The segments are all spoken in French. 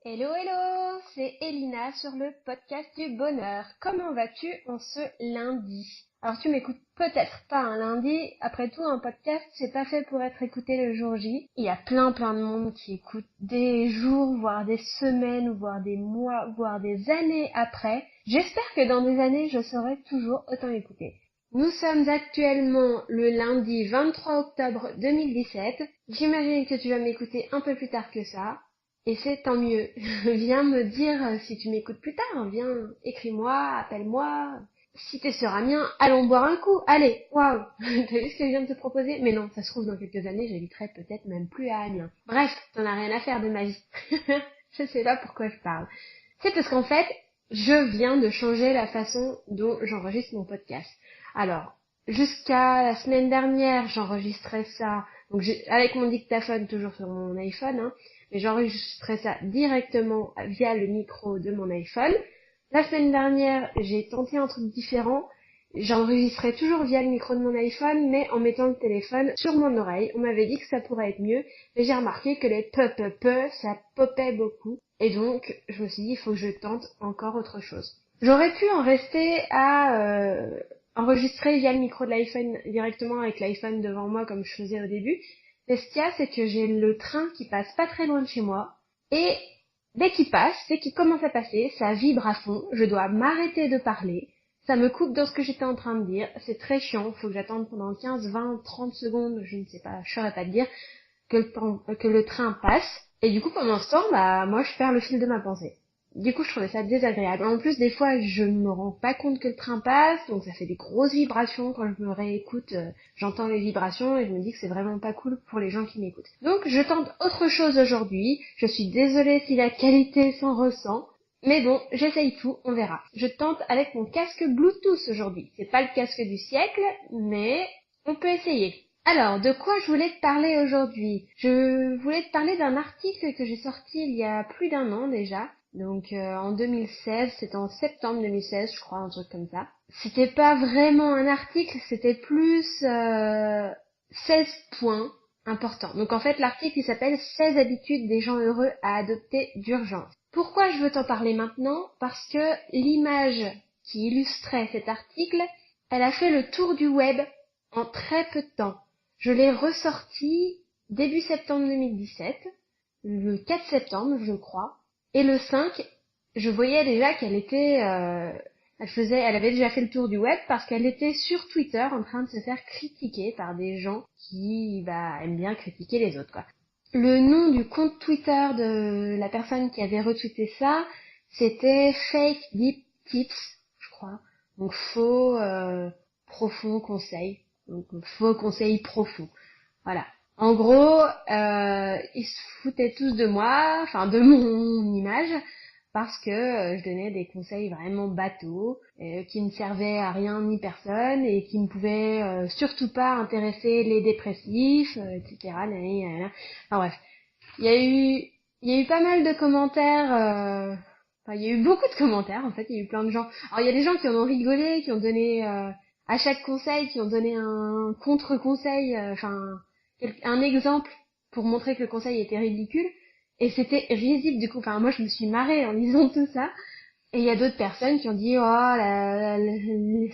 Hello, hello, c'est Elina sur le podcast du bonheur. Comment vas-tu en ce lundi? Alors tu m'écoutes peut-être pas un lundi, après tout un podcast c'est pas fait pour être écouté le jour J. Il y a plein de monde qui écoute des jours, voire des semaines, voire des mois, voire des années après. J'espère que dans des années je serai toujours autant écoutée. Nous sommes actuellement le lundi 23 octobre 2017. J'imagine que tu vas m'écouter un peu plus tard que ça. Et c'est tant mieux. Viens me dire si tu m'écoutes plus tard. Viens, écris-moi, appelle-moi. Si t'es sur Amiens, allons boire un coup. Allez, waouh. T'as vu ce que je viens de te proposer? Mais non, ça se trouve dans quelques années, j'habiterai peut-être même plus à Amiens. Bref, t'en as rien à faire de ma vie. Je sais pas pourquoi je parle. C'est parce qu'en fait, je viens de changer la façon dont j'enregistre mon podcast. Alors, jusqu'à la semaine dernière, j'enregistrais ça donc avec mon dictaphone toujours sur mon iPhone, hein, mais j'enregistrais ça directement via le micro de mon iPhone. La semaine dernière, j'ai tenté un truc différent. J'enregistrais toujours via le micro de mon iPhone, mais en mettant le téléphone sur mon oreille. On m'avait dit que ça pourrait être mieux, mais j'ai remarqué que les ça popait beaucoup. Et donc, je me suis dit, il faut que je tente encore autre chose. J'aurais pu en rester à enregistrer via le micro de l'iPhone directement avec l'iPhone devant moi comme je faisais au début. Mais ce qu'il y a, c'est que j'ai le train qui passe pas très loin de chez moi. Et dès qu'il commence à passer, ça vibre à fond, je dois m'arrêter de parler, ça me coupe dans ce que j'étais en train de dire, c'est très chiant, faut que j'attende pendant 15, 20, 30 secondes, je ne sais pas, je saurais pas te dire, que le train passe, et du coup pendant ce temps, bah moi je perds le fil de ma pensée. Du coup je trouvais ça désagréable. En plus des fois je ne me rends pas compte que le train passe, donc ça fait des grosses vibrations quand je me réécoute, j'entends les vibrations et je me dis que c'est vraiment pas cool pour les gens qui m'écoutent. Donc je tente autre chose aujourd'hui, je suis désolée si la qualité s'en ressent, mais bon, j'essaye tout, on verra. Je tente avec mon casque Bluetooth aujourd'hui. C'est pas le casque du siècle, mais on peut essayer. Alors, de quoi je voulais te parler aujourd'hui? Je voulais te parler d'un article que j'ai sorti il y a plus d'un an déjà. Donc en 2016, c'était en septembre 2016, je crois, un truc comme ça. C'était pas vraiment un article, c'était plus 16 points importants. Donc en fait, l'article il s'appelle 16 habitudes des gens heureux à adopter d'urgence. Pourquoi je veux t'en parler maintenant? Parce que l'image qui illustrait cet article, elle a fait le tour du web en très peu de temps. Je l'ai ressortie début septembre 2017, le 4 septembre, je crois, et le 5, je voyais déjà qu'elle était, elle avait déjà fait le tour du web parce qu'elle était sur Twitter en train de se faire critiquer par des gens qui, aiment bien critiquer les autres, quoi. Le nom du compte Twitter de la personne qui avait retweeté ça, c'était Fake Deep Tips, je crois. Donc faux, profond conseil. Donc faux conseil profond. Voilà. En gros, ils se foutaient tous de moi, enfin de mon image, parce que je donnais des conseils vraiment bateaux, qui ne servaient à rien ni personne et qui ne pouvaient surtout pas intéresser les dépressifs, etc. Enfin bref, il y a eu, il y a eu pas mal de commentaires. Enfin, il y a eu beaucoup de commentaires en fait. Il y a eu plein de gens. Alors il y a des gens qui en ont rigolé, qui ont donné à chaque conseil, qui ont donné un contre-conseil, un exemple pour montrer que le conseil était ridicule. Et c'était risible du coup. Enfin moi je me suis marrée en lisant tout ça. Et il y a d'autres personnes qui ont dit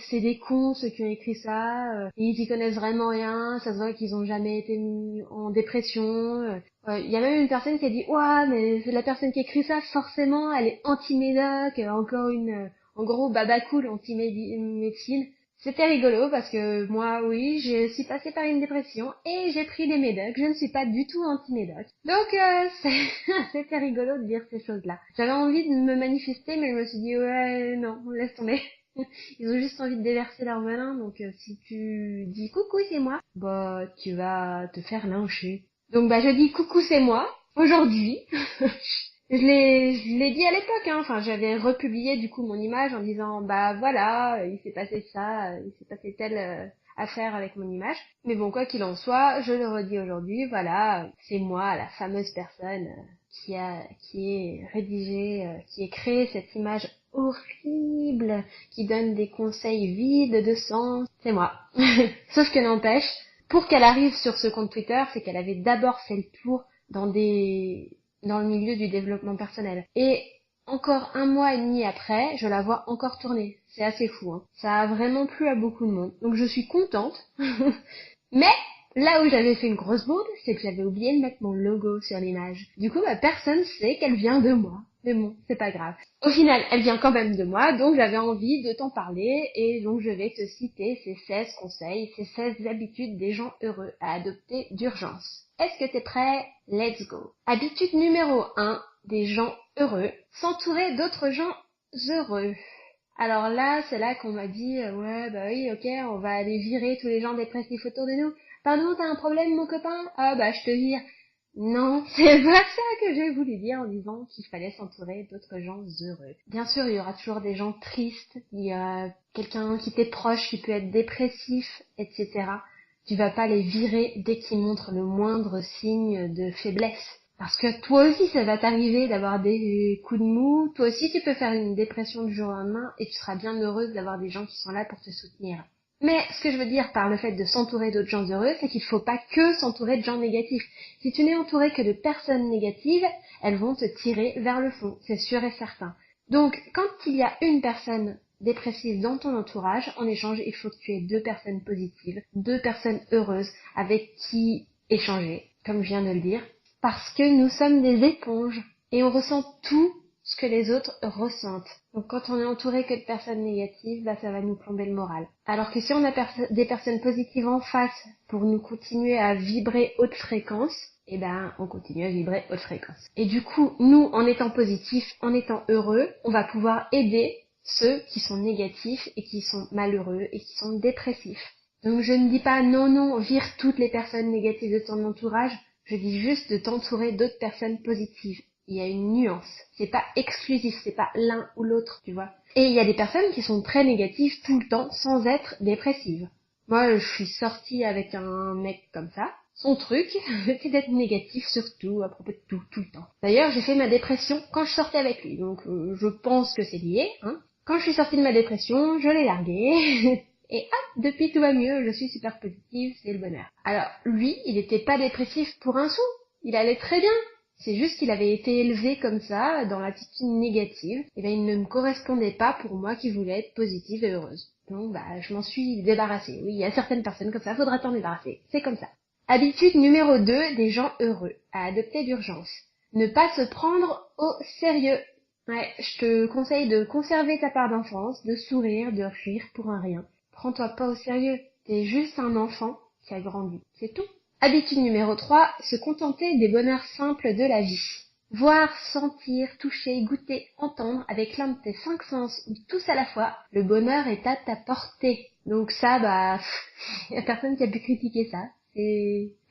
c'est des cons ceux qui ont écrit ça, ils y connaissent vraiment rien, ça se voit qu'ils ont jamais été mis en dépression. Il y a même une personne qui a dit ouah mais c'est la personne qui écrit ça forcément elle est anti-médoc, encore une en gros baba cool anti-médecine. C'était rigolo parce que moi, oui, je suis passée par une dépression et j'ai pris des médocs. Je ne suis pas du tout anti-médoc. Donc, c'était rigolo de dire ces choses-là. J'avais envie de me manifester, mais je me suis dit, ouais, non, laisse tomber. Ils ont juste envie de déverser leur venin, donc si tu dis coucou, c'est moi, bah, tu vas te faire lyncher. Donc, je dis coucou, c'est moi, aujourd'hui. Je l'ai dit à l'époque, hein. Enfin, j'avais republié du coup mon image en disant, bah voilà, il s'est passé ça, il s'est passé telle affaire avec mon image. Mais bon, quoi qu'il en soit, je le redis aujourd'hui, voilà, c'est moi, la fameuse personne qui est rédigé, qui ait créé cette image horrible, qui donne des conseils vides de sens, c'est moi. Sauf que n'empêche, pour qu'elle arrive sur ce compte Twitter, c'est qu'elle avait d'abord fait le tour dans dans le milieu du développement personnel. Et encore 1 mois et demi après, je la vois encore tourner. C'est assez fou, hein. Ça a vraiment plu à beaucoup de monde. Donc je suis contente. Mais là où j'avais fait une grosse bourde, c'est que j'avais oublié de mettre mon logo sur l'image. Du coup, personne sait qu'elle vient de moi. Mais bon, c'est pas grave. Au final, elle vient quand même de moi, donc j'avais envie de t'en parler, et donc je vais te citer ces 16 conseils, ces 16 habitudes des gens heureux à adopter d'urgence. Est-ce que t'es prêt? Let's go. Habitude numéro 1 des gens heureux, s'entourer d'autres gens heureux. Alors là, c'est là qu'on m'a dit, ouais, bah oui, ok, on va aller virer tous les gens dépressifs autour de nous. Pardon, t'as un problème, mon copain? Ah bah, je te vire. Non, c'est pas ça que j'ai voulu dire en disant qu'il fallait s'entourer d'autres gens heureux. Bien sûr, il y aura toujours des gens tristes, il y a quelqu'un qui t'est proche qui peut être dépressif, etc. Tu vas pas les virer dès qu'ils montrent le moindre signe de faiblesse. Parce que toi aussi, ça va t'arriver d'avoir des coups de mou. Toi aussi, tu peux faire une dépression du jour au lendemain et tu seras bien heureuse d'avoir des gens qui sont là pour te soutenir. Mais ce que je veux dire par le fait de s'entourer d'autres gens heureux, c'est qu'il ne faut pas que s'entourer de gens négatifs. Si tu n'es entouré que de personnes négatives, elles vont te tirer vers le fond, c'est sûr et certain. Donc, quand il y a une personne dépressive dans ton entourage, en échange, il faut que tu aies 2 personnes positives, 2 personnes heureuses avec qui échanger, comme je viens de le dire. Parce que nous sommes des éponges et on ressent tout ce que les autres ressentent. Donc quand on est entouré que de personnes négatives, ça va nous plomber le moral. Alors que si on a des personnes positives en face pour nous continuer à vibrer haute fréquence, on continue à vibrer haute fréquence. Et du coup, nous, en étant positifs, en étant heureux, on va pouvoir aider ceux qui sont négatifs et qui sont malheureux et qui sont dépressifs. Donc je ne dis pas non, vire toutes les personnes négatives de ton entourage, je dis juste de t'entourer d'autres personnes positives. Il y a une nuance. C'est pas exclusif, c'est pas l'un ou l'autre, tu vois. Et il y a des personnes qui sont très négatives tout le temps sans être dépressives. Moi, je suis sortie avec un mec comme ça. Son truc, c'était d'être négatif sur tout, à propos de tout, tout le temps. D'ailleurs, j'ai fait ma dépression quand je sortais avec lui, donc je pense que c'est lié, hein. Quand je suis sortie de ma dépression, je l'ai largué. Et hop, depuis tout va mieux, je suis super positive, c'est le bonheur. Alors, lui, il était pas dépressif pour un sou. Il allait très bien. C'est juste qu'il avait été élevé comme ça, dans l'attitude négative. Et il ne me correspondait pas pour moi qui voulais être positive et heureuse. Donc, je m'en suis débarrassée. Oui, il y a certaines personnes comme ça, faudra t'en débarrasser. C'est comme ça. Habitude numéro 2 des gens heureux, à adopter d'urgence. Ne pas se prendre au sérieux. Ouais, je te conseille de conserver ta part d'enfance, de sourire, de rire pour un rien. Prends-toi pas au sérieux, t'es juste un enfant qui a grandi, c'est tout. Habitude numéro 3, se contenter des bonheurs simples de la vie. Voir, sentir, toucher, goûter, entendre avec l'un de tes 5 sens ou tous à la fois, le bonheur est à ta portée. Donc ça, y a personne qui a pu critiquer ça.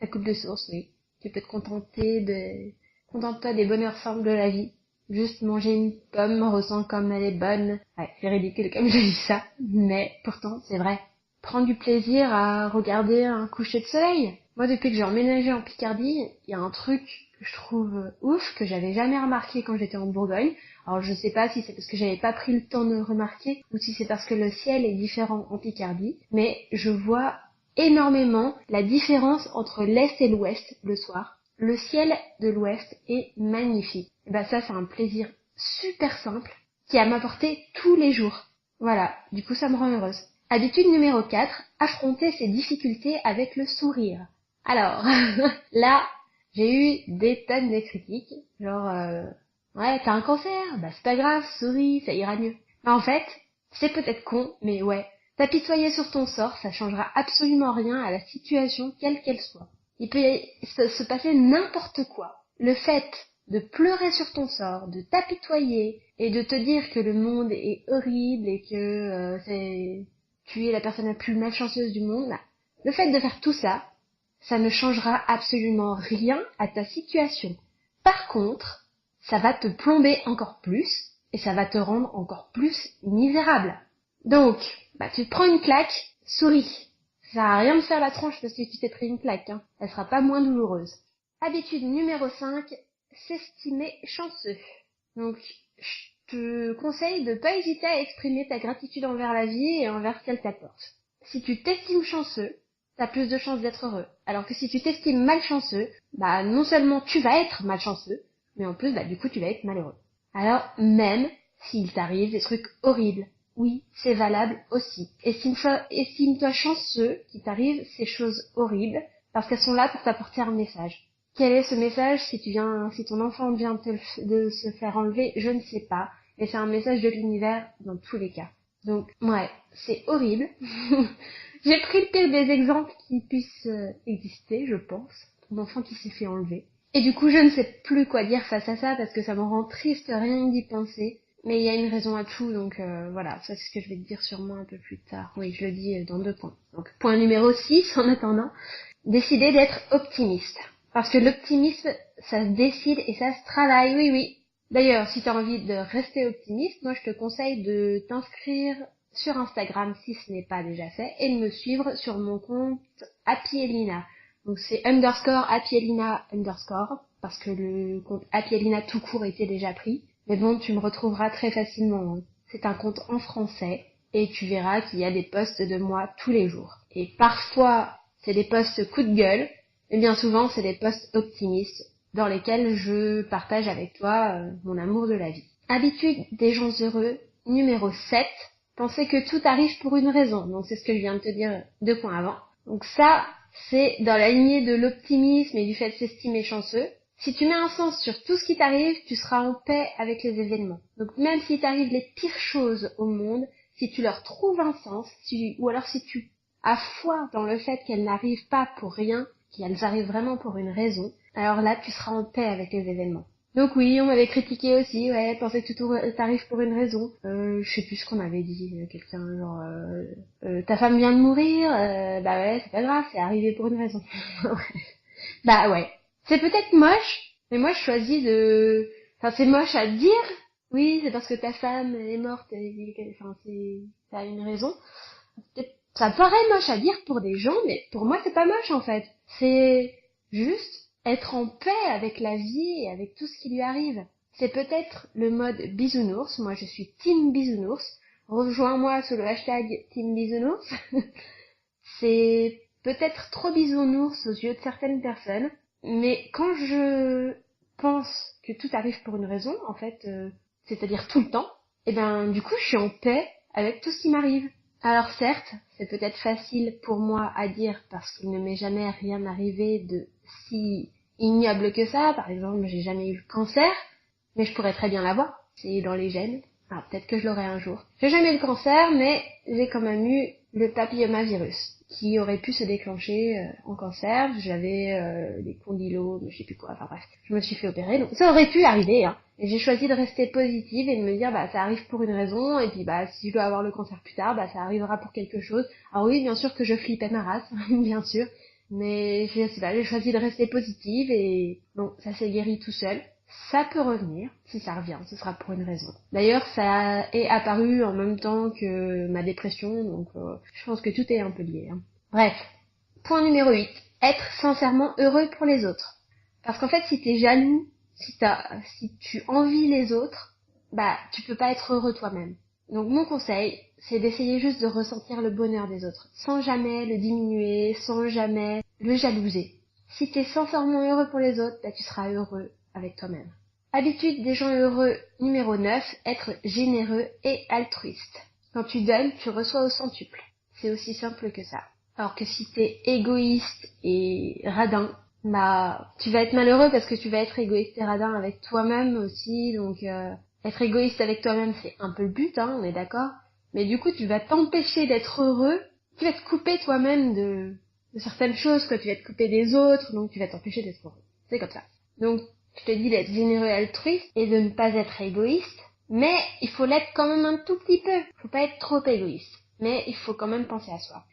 Ça coule de source, oui. Tu peux te contente-toi des bonheurs simples de la vie. Juste manger une pomme, ressent comme elle est bonne. Ouais, c'est ridicule comme je dis ça, mais pourtant c'est vrai. Prendre du plaisir à regarder un coucher de soleil. Moi, depuis que j'ai emménagé en Picardie, il y a un truc que je trouve ouf, que j'avais jamais remarqué quand j'étais en Bourgogne. Alors je sais pas si c'est parce que j'avais pas pris le temps de le remarquer, ou si c'est parce que le ciel est différent en Picardie, mais je vois énormément la différence entre l'Est et l'Ouest le soir. Le ciel de l'Ouest est magnifique. Et ça, c'est un plaisir super simple qui est à m'apporter tous les jours. Voilà, du coup, ça me rend heureuse. Habitude numéro 4, affronter ses difficultés avec le sourire. Alors, là, j'ai eu des tonnes de critiques, genre, ouais, t'as un cancer, c'est pas grave, souris, ça ira mieux. Mais en fait, c'est peut-être con, mais ouais, t'apitoyer sur ton sort, ça changera absolument rien à la situation, quelle qu'elle soit. Il peut se passer n'importe quoi. Le fait de pleurer sur ton sort, de t'apitoyer et de te dire que le monde est horrible et que tu es la personne la plus malchanceuse du monde, le fait de faire tout ça, ça ne changera absolument rien à ta situation. Par contre, ça va te plomber encore plus et ça va te rendre encore plus misérable. Donc, tu te prends une claque, souris. Ça sert à rien de faire la tronche parce que tu t'es pris une claque, hein. Elle sera pas moins douloureuse. Habitude numéro 5, s'estimer chanceux. Donc, je te conseille de pas hésiter à exprimer ta gratitude envers la vie et envers ce qu'elle t'apporte. Si tu t'estimes chanceux, t'as plus de chances d'être heureux. Alors que si tu t'estimes malchanceux, non seulement tu vas être malchanceux, mais en plus, du coup, tu vas être malheureux. Alors, même s'il t'arrive des trucs horribles, oui, c'est valable aussi. Estime-toi chanceux qu'il t'arrive ces choses horribles, parce qu'elles sont là pour t'apporter un message. Quel est ce message si ton enfant vient de se faire enlever, je ne sais pas, mais c'est un message de l'univers dans tous les cas. Donc, ouais, c'est horrible. J'ai pris le pire des exemples qui puissent exister, je pense. Ton enfant qui s'est fait enlever. Et du coup, je ne sais plus quoi dire face à ça parce que ça me rend triste rien que d'y penser. Mais il y a une raison à tout, donc voilà, ça c'est ce que je vais te dire sûrement un peu plus tard. Oui, je le dis dans 2 points. Donc, point numéro 6, en attendant, décider d'être optimiste. Parce que l'optimisme, ça se décide et ça se travaille, oui, oui. D'ailleurs, si tu as envie de rester optimiste, moi je te conseille de t'inscrire sur Instagram si ce n'est pas déjà fait et de me suivre sur mon compte Happy Elina. Donc c'est _Happy Elina _ parce que le compte Happy Elina tout court était déjà pris. Mais bon, tu me retrouveras très facilement. C'est un compte en français et tu verras qu'il y a des posts de moi tous les jours. Et parfois, c'est des posts coup de gueule, mais bien souvent, c'est des posts optimistes dans lesquels je partage avec toi mon amour de la vie. Habitude des gens heureux, numéro 7. Penser que tout arrive pour une raison. Donc c'est ce que je viens de te dire 2 points avant. Donc ça, c'est dans la lignée de l'optimisme et du fait de s'estimer chanceux. Si tu mets un sens sur tout ce qui t'arrive, tu seras en paix avec les événements. Donc même s'il t'arrive les pires choses au monde, si tu leur trouves un sens, ou alors si tu as foi dans le fait qu'elles n'arrivent pas pour rien, qu'elles arrivent vraiment pour une raison, alors là tu seras en paix avec les événements. Donc oui, on m'avait critiqué aussi, ouais, penser que tout t'arrive pour une raison. Je sais plus ce qu'on avait dit, quelqu'un genre ta femme vient de mourir, bah ouais, c'est pas grave, c'est arrivé pour une raison. Bah ouais. C'est peut-être moche, mais moi je choisis de... Enfin c'est moche à dire, oui, c'est parce que ta femme est morte, enfin ça a une raison. Ça paraît moche à dire pour des gens, mais pour moi c'est pas moche en fait. C'est juste être en paix avec la vie et avec tout ce qui lui arrive. C'est peut-être le mode bisounours, moi je suis team bisounours. Rejoins-moi sur le hashtag team bisounours. C'est peut-être trop bisounours aux yeux de certaines personnes, mais quand je pense que tout arrive pour une raison, en fait, c'est-à-dire tout le temps, et ben du coup je suis en paix avec tout ce qui m'arrive. Alors certes, c'est peut-être facile pour moi à dire parce qu'il ne m'est jamais rien arrivé de si ignoble que ça. Par exemple, j'ai jamais eu le cancer, mais je pourrais très bien l'avoir. C'est dans les gènes. Alors peut-être que je l'aurai un jour. J'ai jamais eu le cancer, mais j'ai quand même eu le papillomavirus qui aurait pu se déclencher en cancer. J'avais des condylos, je sais plus quoi, enfin bref. Je me suis fait opérer, donc ça aurait pu arriver, hein. Et j'ai choisi de rester positive et de me dire, ça arrive pour une raison, et puis si je dois avoir le cancer plus tard, ça arrivera pour quelque chose. Alors oui, bien sûr que je flippais ma race, bien sûr, mais je sais pas, j'ai choisi de rester positive et bon, ça s'est guéri tout seul. Ça peut revenir, si ça revient, ce sera pour une raison. D'ailleurs, ça est apparu en même temps que ma dépression, donc je pense que tout est un peu lié, hein. Bref, point numéro 8, être sincèrement heureux pour les autres. Parce qu'en fait, si t'es jaloux, si tu envies les autres, tu peux pas être heureux toi-même. Donc mon conseil, c'est d'essayer juste de ressentir le bonheur des autres, sans jamais le diminuer, sans jamais le jalouser. Si t'es sincèrement heureux pour les autres, tu seras heureux avec toi-même. Habitude des gens heureux numéro 9, être généreux et altruiste. Quand tu donnes, tu reçois au centuple. C'est aussi simple que ça. Alors que si t'es égoïste et radin, tu vas être malheureux parce que tu vas être égoïste et radin avec toi-même aussi, donc être égoïste avec toi-même c'est un peu le but, hein, on est d'accord, mais du coup tu vas t'empêcher d'être heureux, tu vas te couper toi-même de certaines choses, quoi, tu vas te couper des autres, donc tu vas t'empêcher d'être heureux, c'est comme ça. Donc je te dis d'être généreux et altruiste et de ne pas être égoïste, mais il faut l'être quand même un tout petit peu, faut pas être trop égoïste, mais il faut quand même penser à soi.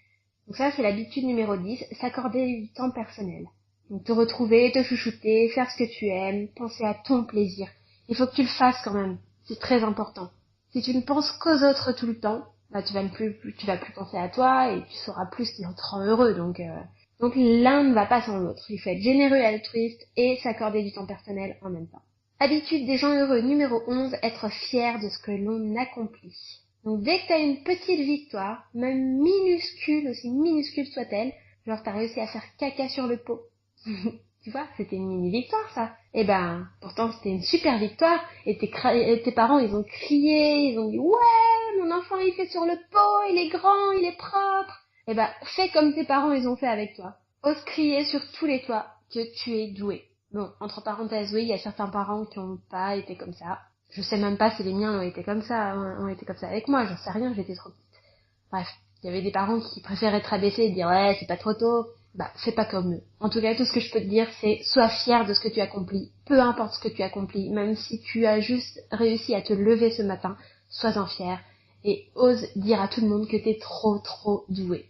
Donc ça, c'est l'habitude numéro 10, s'accorder du temps personnel. Donc te retrouver, te chouchouter, faire ce que tu aimes, penser à ton plaisir. Il faut que tu le fasses quand même, c'est très important. Si tu ne penses qu'aux autres tout le temps, tu vas plus penser à toi et tu sauras plus ce qui te rend heureux. Donc l'un ne va pas sans l'autre. Il faut être généreux et altruiste et s'accorder du temps personnel en même temps. Habitude des gens heureux numéro 11, être fier de ce que l'on accomplit. Donc dès que tu as une petite victoire, même minuscule, aussi minuscule soit-elle, genre t'as réussi à faire caca sur le pot, Tu vois, c'était une mini-victoire, ça. Eh ben, pourtant, c'était une super victoire. Et tes parents, ils ont crié, ils ont dit, ouais, mon enfant, il fait sur le pot, il est grand, il est propre. Eh ben, fais comme tes parents, ils ont fait avec toi. Ose crier sur tous les toits que tu es doué. Bon, entre parenthèses, oui, il y a certains parents qui n'ont pas été comme ça. Je sais même pas si les miens ont été comme ça avec moi, j'en sais rien, j'étais trop petite. Bref, il y avait des parents qui préféraient te rabaisser et dire ouais, c'est pas trop tôt. Bah, fais pas comme eux. En tout cas, tout ce que je peux te dire, c'est sois fier de ce que tu accomplis. Peu importe ce que tu accomplis, même si tu as juste réussi à te lever ce matin, sois-en fier et ose dire à tout le monde que t'es trop doué.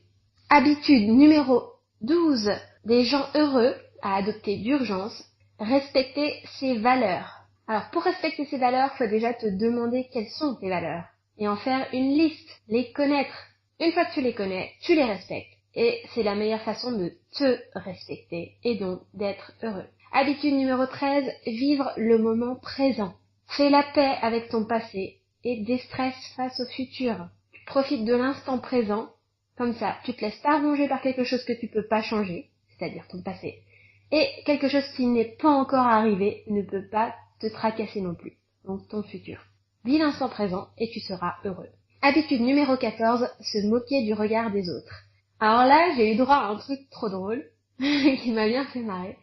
Habitude numéro 12 des gens heureux à adopter d'urgence, respecter ses valeurs. Alors, pour respecter ses valeurs, faut déjà te demander quelles sont tes valeurs et en faire une liste, les connaître. Une fois que tu les connais, tu les respectes. Et c'est la meilleure façon de te respecter et donc d'être heureux. Habitude numéro 13, vivre le moment présent. Fais la paix avec ton passé et déstresse face au futur. Tu profites de l'instant présent, comme ça, tu te laisses pas ronger par quelque chose que tu peux pas changer, c'est-à-dire ton passé. Et quelque chose qui n'est pas encore arrivé ne peut pas te tracasser non plus, donc ton futur. Vis l'instant présent et tu seras heureux. Habitude numéro 14, se moquer du regard des autres. Alors là, j'ai eu droit à un truc trop drôle, qui m'a bien fait marrer.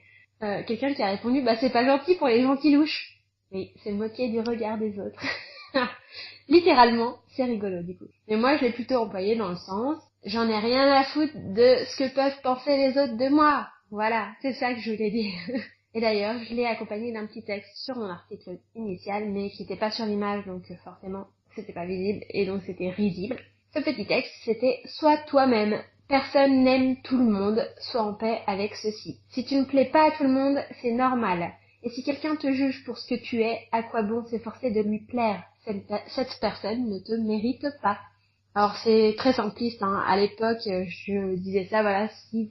Quelqu'un qui a répondu, bah c'est pas gentil pour les gens qui louchent. Oui, se moquer du regard des autres. Littéralement, c'est rigolo du coup. Mais moi, je l'ai plutôt employé dans le sens, j'en ai rien à foutre de ce que peuvent penser les autres de moi. Voilà, c'est ça que je voulais dire. Et d'ailleurs, je l'ai accompagné d'un petit texte sur mon article initial, mais qui n'était pas sur l'image, donc forcément, c'était pas visible, et donc c'était risible. Ce petit texte, c'était « Sois toi-même. Personne n'aime tout le monde. Sois en paix avec ceci. Si tu ne plais pas à tout le monde, c'est normal. Et si quelqu'un te juge pour ce que tu es, à quoi bon s'efforcer de lui plaire? Cette personne ne te mérite pas. » Alors c'est très simpliste, hein. À l'époque, je disais ça, voilà, si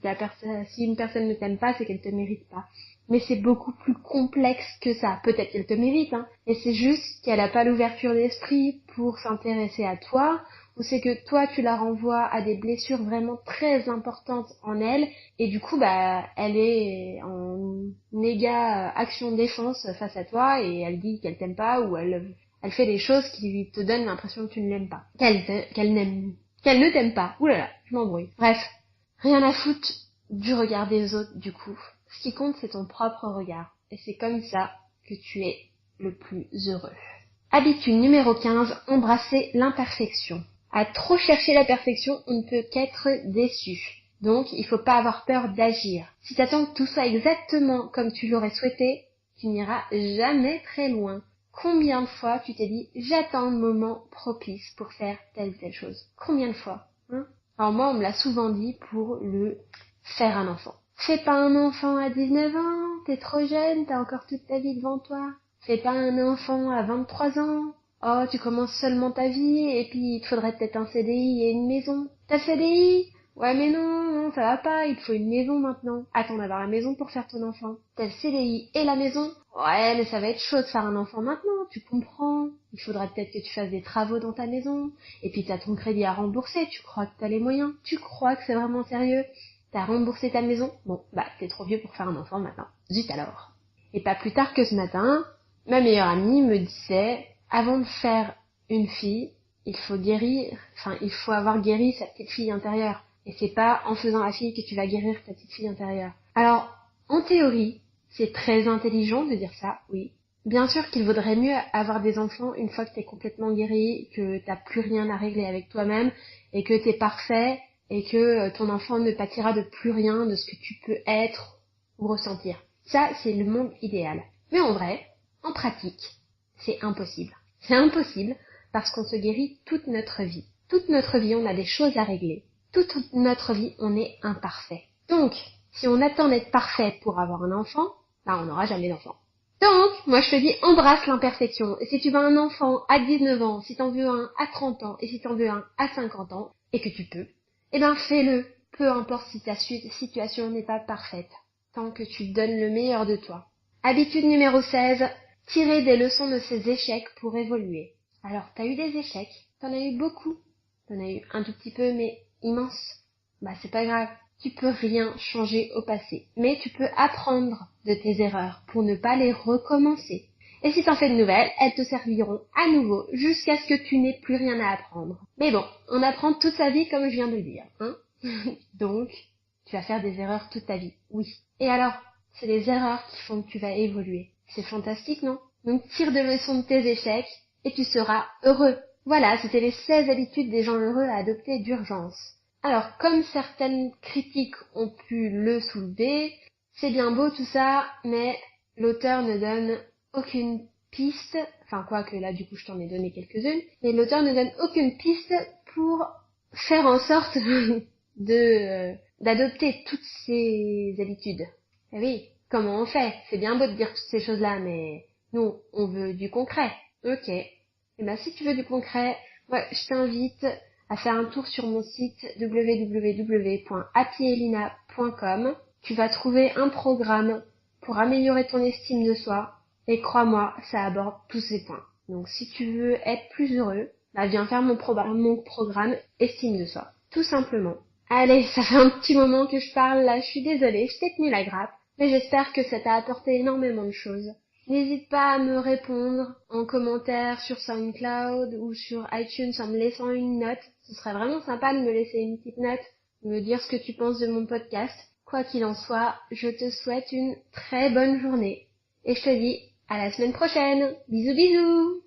une personne ne t'aime pas, c'est qu'elle te mérite pas. Mais c'est beaucoup plus complexe que ça. Peut-être qu'elle te mérite, hein. Et c'est juste qu'elle n'a pas l'ouverture d'esprit pour s'intéresser à toi, ou c'est que toi tu la renvoies à des blessures vraiment très importantes en elle, et du coup bah elle est en méga action défense face à toi, et elle dit qu'elle t'aime pas, ou elle fait des choses qui te donnent l'impression que tu ne l'aimes pas, qu'elle ne t'aime pas. Ouh là là, je m'embrouille. Bref, rien à foutre du regard des autres du coup. Ce qui compte, c'est ton propre regard, et c'est comme ça que tu es le plus heureux. Habitude numéro 15, embrasser l'imperfection. À trop chercher la perfection, on ne peut qu'être déçu. Donc, il faut pas avoir peur d'agir. Si t'attends que tout soit exactement comme tu l'aurais souhaité, tu n'iras jamais très loin. Combien de fois tu t'es dit, j'attends le moment propice pour faire telle ou telle chose? Combien de fois, hein? Alors moi, on me l'a souvent dit pour le faire un enfant. Fais pas un enfant à 19 ans, t'es trop jeune, t'as encore toute ta vie devant toi. Fais pas un enfant à 23 ans. Oh, tu commences seulement ta vie, et puis il te faudrait peut-être un CDI et une maison. T'as le CDI? Ouais, mais non, ça va pas, il te faut une maison maintenant. Attends d'avoir la maison pour faire ton enfant. T'as le CDI et la maison? Ouais, mais ça va être chaud de faire un enfant maintenant, tu comprends. Il faudrait peut-être que tu fasses des travaux dans ta maison, et puis t'as ton crédit à rembourser, tu crois que t'as les moyens? Tu crois que c'est vraiment sérieux? T'as remboursé ta maison? Bon, bah, t'es trop vieux pour faire un enfant maintenant. Zut alors. Et pas plus tard que ce matin, ma meilleure amie me disait, avant de faire une fille, il faut avoir guéri sa petite fille intérieure. Et c'est pas en faisant la fille que tu vas guérir ta petite fille intérieure. Alors, en théorie, c'est très intelligent de dire ça, oui. Bien sûr qu'il vaudrait mieux avoir des enfants une fois que t'es complètement guéri, que t'as plus rien à régler avec toi-même, et que t'es parfait, et que ton enfant ne pâtira de plus rien de ce que tu peux être ou ressentir. Ça, c'est le monde idéal. Mais en vrai, en pratique, c'est impossible. C'est impossible parce qu'on se guérit toute notre vie. Toute notre vie, on a des choses à régler. Toute notre vie, on est imparfait. Donc, si on attend d'être parfait pour avoir un enfant, bah on n'aura jamais d'enfant. Donc, moi je te dis, embrasse l'imperfection. Et si tu veux un enfant à 19 ans, si t'en veux un à 30 ans, et si t'en veux un à 50 ans, et que tu peux, eh ben fais-le. Peu importe si ta situation n'est pas parfaite, tant que tu donnes le meilleur de toi. Habitude numéro 16, tirer des leçons de ses échecs pour évoluer. Alors, t'as eu des échecs, t'en as eu beaucoup. T'en as eu un tout petit peu, mais immense. Bah, c'est pas grave. Tu peux rien changer au passé, mais tu peux apprendre de tes erreurs pour ne pas les recommencer. Et si t'en fais de nouvelles, elles te serviront à nouveau jusqu'à ce que tu n'aies plus rien à apprendre. Mais bon, on apprend toute sa vie comme je viens de le dire, hein. Donc, tu vas faire des erreurs toute ta vie, oui. Et alors, c'est les erreurs qui font que tu vas évoluer. C'est fantastique, non? Donc tire de leçons de tes échecs et tu seras heureux. Voilà, c'était les 16 habitudes des gens heureux à adopter d'urgence. Alors, comme certaines critiques ont pu le soulever, c'est bien beau tout ça, mais l'auteur ne donne aucune piste, enfin quoique là du coup je t'en ai donné quelques-unes, mais l'auteur ne donne aucune piste pour faire en sorte d'adopter toutes ces habitudes. Eh oui, comment on fait? C'est bien beau de dire toutes ces choses-là, mais nous, on veut du concret. Ok. Eh ben, si tu veux du concret, moi, je t'invite à faire un tour sur mon site www.happyelina.com. Tu vas trouver un programme pour améliorer ton estime de soi. Et crois-moi, ça aborde tous ces points. Donc, si tu veux être plus heureux, bah, viens faire mon programme estime de soi. Tout simplement. Allez, ça fait un petit moment que je parle là, je suis désolée, je t'ai tenu la grappe, mais j'espère que ça t'a apporté énormément de choses. N'hésite pas à me répondre en commentaire sur SoundCloud ou sur iTunes en me laissant une note. Ce serait vraiment sympa de me laisser une petite note, de me dire ce que tu penses de mon podcast. Quoi qu'il en soit, je te souhaite une très bonne journée. Et je te dis à la semaine prochaine. Bisous bisous!